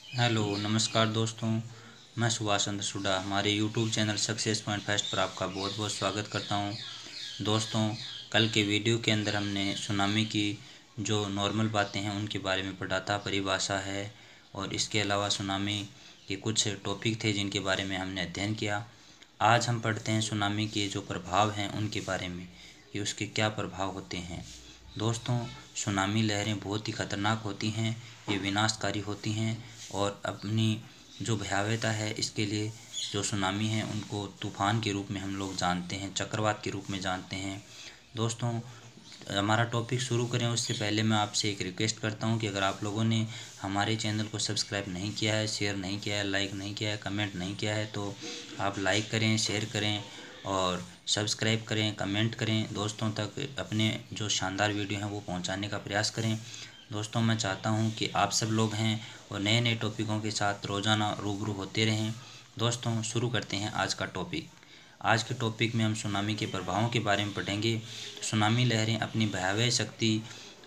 Hello नमस्कार दोस्तों। मैं सुभाष चंद्र सुडा हमारे YouTube channel success point first पर आपका बहुत बहुत स्वागत करता हूं। दोस्तों, कल के वीडियो के अंदर हमने सुनामी की जो नॉर्मल बातें हैं उनके बारे में पढ़ा था, परिभाषा है और इसके अलावा सुनामी के कुछ टॉपिक थे जिनके बारे में हमने अध्ययन किया। आज हम पढ़ते हैं सुनामी के जो प्रभाव हैं उनके बारे में कि उसके क्या प्रभाव होते हैं। दोस्तों, सुनामी लहरें बहुत ही खतरनाक होती हैं, ये विनाशकारी होती हैं और अपनी जो भयावहता है इसके लिए जो सुनामी है उनको तूफ़ान के रूप में हम लोग जानते हैं, चक्रवात के रूप में जानते हैं। दोस्तों, हमारा टॉपिक शुरू करें उससे पहले मैं आपसे एक रिक्वेस्ट करता हूं कि अगर आप लोगों ने हमारे चैनल को सब्सक्राइब नहीं किया है, शेयर नहीं किया है, लाइक नहीं किया है, कमेंट नहीं किया है तो आप लाइक करें, शेयर करें और सब्सक्राइब करें, कमेंट करें, दोस्तों तक अपने जो शानदार वीडियो हैं वो पहुंचाने का प्रयास करें। दोस्तों, मैं चाहता हूं कि आप सब लोग हैं और नए नए टॉपिकों के साथ रोज़ाना रूबरू होते रहें। दोस्तों, शुरू करते हैं आज का टॉपिक। आज के टॉपिक में हम सुनामी के प्रभावों के बारे में पढ़ेंगे। सुनामी लहरें अपनी भयावह शक्ति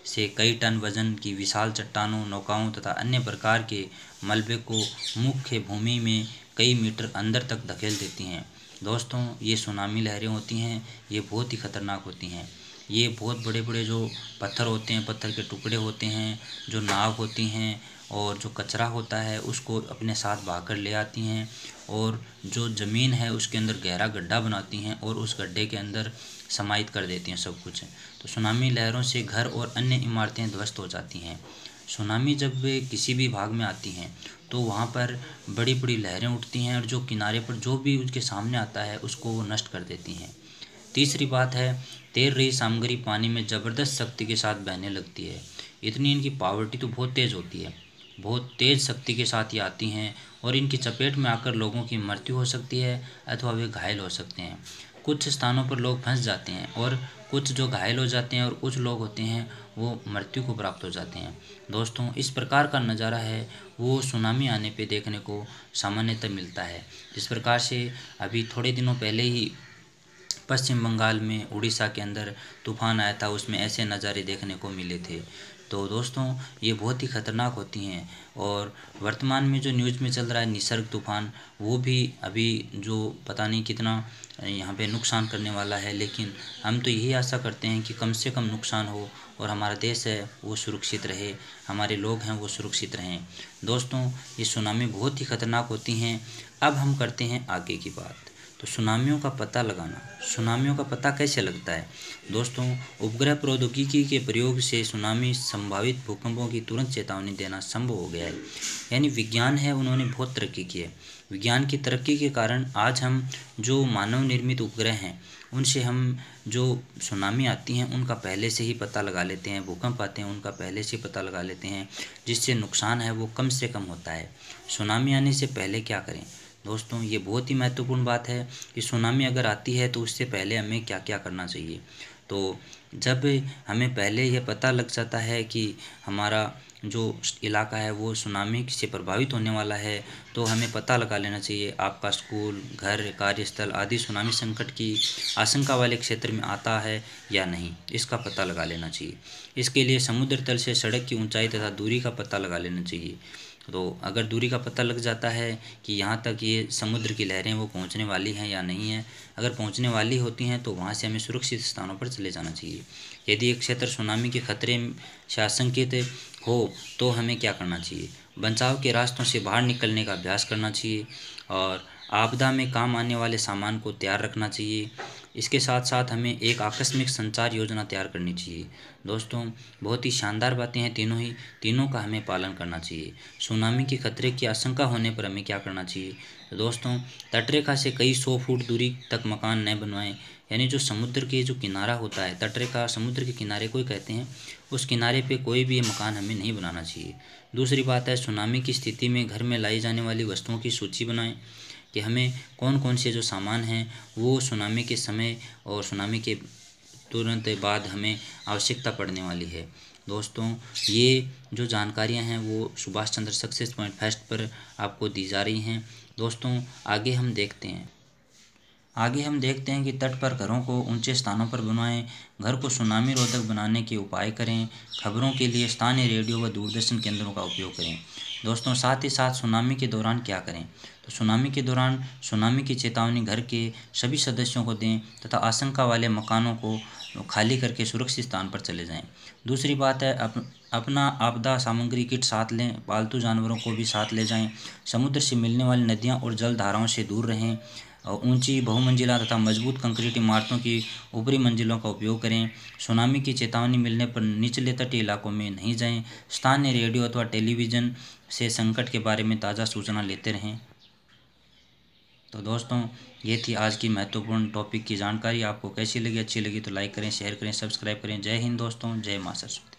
से कई टन वजन की विशाल चट्टानों, नौकाओं तथा अन्य प्रकार के मलबे को मुख्य भूमि में कई मीटर अंदर तक धकेल देती हैं। दोस्तों, ये सुनामी लहरें होती हैं, ये बहुत ही खतरनाक होती हैं। ये बहुत बड़े बड़े जो पत्थर होते हैं, पत्थर के टुकड़े होते हैं, जो नाव होती हैं और जो कचरा होता है उसको अपने साथ बहाकर ले आती हैं और जो ज़मीन है उसके अंदर गहरा गड्ढा बनाती हैं और उस गड्ढे के अंदर समाहित कर देती हैं सब कुछ। तो सुनामी लहरों से घर और अन्य इमारतें ध्वस्त हो जाती हैं। सुनामी जब वे किसी भी भाग में आती हैं तो वहाँ पर बड़ी बड़ी लहरें उठती हैं और जो किनारे पर जो भी उसके सामने आता है उसको वो नष्ट कर देती हैं। तीसरी बात है, तैर रही सामग्री पानी में ज़बरदस्त शक्ति के साथ बहने लगती है। इतनी इनकी पावर्टी तो बहुत तेज़ होती है, बहुत तेज़ शक्ति के साथ ये आती हैं और इनकी चपेट में आकर लोगों की मृत्यु हो सकती है अथवा वे घायल हो सकते हैं। कुछ स्थानों पर लोग फंस जाते हैं और कुछ जो घायल हो जाते हैं और कुछ लोग होते हैं वो मृत्यु को प्राप्त हो जाते हैं। दोस्तों, इस प्रकार का नज़ारा है वो सुनामी आने पे देखने को सामान्यतः मिलता है। जिस प्रकार से अभी थोड़े दिनों पहले ही पश्चिम बंगाल में उड़ीसा के अंदर तूफ़ान आया था, उसमें ऐसे नज़ारे देखने को मिले थे। तो दोस्तों, ये बहुत ही ख़तरनाक होती हैं और वर्तमान में जो न्यूज़ में चल रहा है निसर्ग तूफ़ान, वो भी अभी जो पता नहीं कितना यहाँ पे नुकसान करने वाला है, लेकिन हम तो यही आशा करते हैं कि कम से कम नुकसान हो और हमारा देश है वो सुरक्षित रहे, हमारे लोग हैं वो सुरक्षित रहें। दोस्तों, ये सुनामी बहुत ही ख़तरनाक होती हैं। अब हम करते हैं आगे की बात। तो सुनामियों का पता लगाना, सुनामियों का पता कैसे लगता है? दोस्तों, उपग्रह प्रौद्योगिकी के प्रयोग से सुनामी संभावित भूकंपों की तुरंत चेतावनी देना संभव हो गया है। यानी विज्ञान है उन्होंने बहुत तरक्की की है। विज्ञान की तरक्की के कारण आज हम जो मानव निर्मित उपग्रह हैं उनसे हम जो सुनामी आती हैं उनका पहले से ही पता लगा लेते हैं, भूकंप आते हैं उनका पहले से पता लगा लेते हैं, जिससे नुकसान है वो कम से कम होता है। सुनामी आने से पहले क्या करें? दोस्तों, ये बहुत ही महत्वपूर्ण बात है कि सुनामी अगर आती है तो उससे पहले हमें क्या क्या करना चाहिए। तो जब हमें पहले यह पता लग जाता है कि हमारा जो इलाका है वो सुनामी से प्रभावित होने वाला है तो हमें पता लगा लेना चाहिए आपका स्कूल, घर, कार्यस्थल आदि सुनामी संकट की आशंका वाले क्षेत्र में आता है या नहीं, इसका पता लगा लेना चाहिए। इसके लिए समुद्र तल से सड़क की ऊंचाई तथा दूरी का पता लगा लेना चाहिए। तो अगर दूरी का पता लग जाता है कि यहाँ तक ये समुद्र की लहरें वो पहुँचने वाली हैं या नहीं हैं, अगर पहुँचने वाली होती हैं तो वहाँ से हमें सुरक्षित स्थानों पर चले जाना चाहिए। यदि एक क्षेत्र सुनामी के खतरे से आशंकित हो तो हमें क्या करना चाहिए? बचाव के रास्तों से बाहर निकलने का अभ्यास करना चाहिए और आपदा में काम आने वाले सामान को तैयार रखना चाहिए। इसके साथ साथ हमें एक आकस्मिक संचार योजना तैयार करनी चाहिए। दोस्तों, बहुत ही शानदार बातें हैं तीनों का हमें पालन करना चाहिए। सुनामी के खतरे की आशंका होने पर हमें क्या करना चाहिए? तो दोस्तों, तटरेखा से कई 100 फुट दूरी तक मकान न बनवाएं। यानी जो समुद्र के जो किनारा होता है, तटरेखा समुद्र के किनारे को ही कहते हैं, उस किनारे पे कोई भी मकान हमें नहीं बनाना चाहिए। दूसरी बात है, सुनामी की स्थिति में घर में लाई जाने वाली वस्तुओं की सूची बनाएं कि हमें कौन कौन से जो सामान हैं वो सुनामी के समय और सुनामी के तुरंत बाद हमें आवश्यकता पड़ने वाली है। दोस्तों, ये जो जानकारियां हैं वो Subhash Chandra success point first पर आपको दी जा रही हैं। दोस्तों, आगे हम देखते हैं कि तट पर घरों को ऊंचे स्थानों पर बनवाएं, घर को सुनामी रोधक बनाने के उपाय करें, खबरों के लिए स्थानीय रेडियो व दूरदर्शन केंद्रों का उपयोग करें। दोस्तों साथ ही साथ सुनामी के दौरान क्या करें? तो सुनामी के दौरान सुनामी की चेतावनी घर के सभी सदस्यों को दें तथा आशंका वाले मकानों को खाली करके सुरक्षित स्थान पर चले जाएं। दूसरी बात है अपना आपदा सामग्री किट साथ लें, पालतू जानवरों को भी साथ ले जाएं। समुद्र से मिलने वाली नदियां और जल धाराओं से दूर रहें। ऊंची बहुमंजिला तथा मजबूत कंक्रीट इमारतों की ऊपरी मंजिलों का उपयोग करें। सुनामी की चेतावनी मिलने पर निचले तटीय इलाकों में नहीं जाएं। स्थानीय रेडियो अथवा टेलीविज़न से संकट के बारे में ताज़ा सूचना लेते रहें। तो दोस्तों ये थी आज की महत्वपूर्ण टॉपिक की जानकारी। आपको कैसी लगी? अच्छी लगी तो लाइक करें, शेयर करें, सब्सक्राइब करें। जय हिंद दोस्तों, जय मां सरस्वती।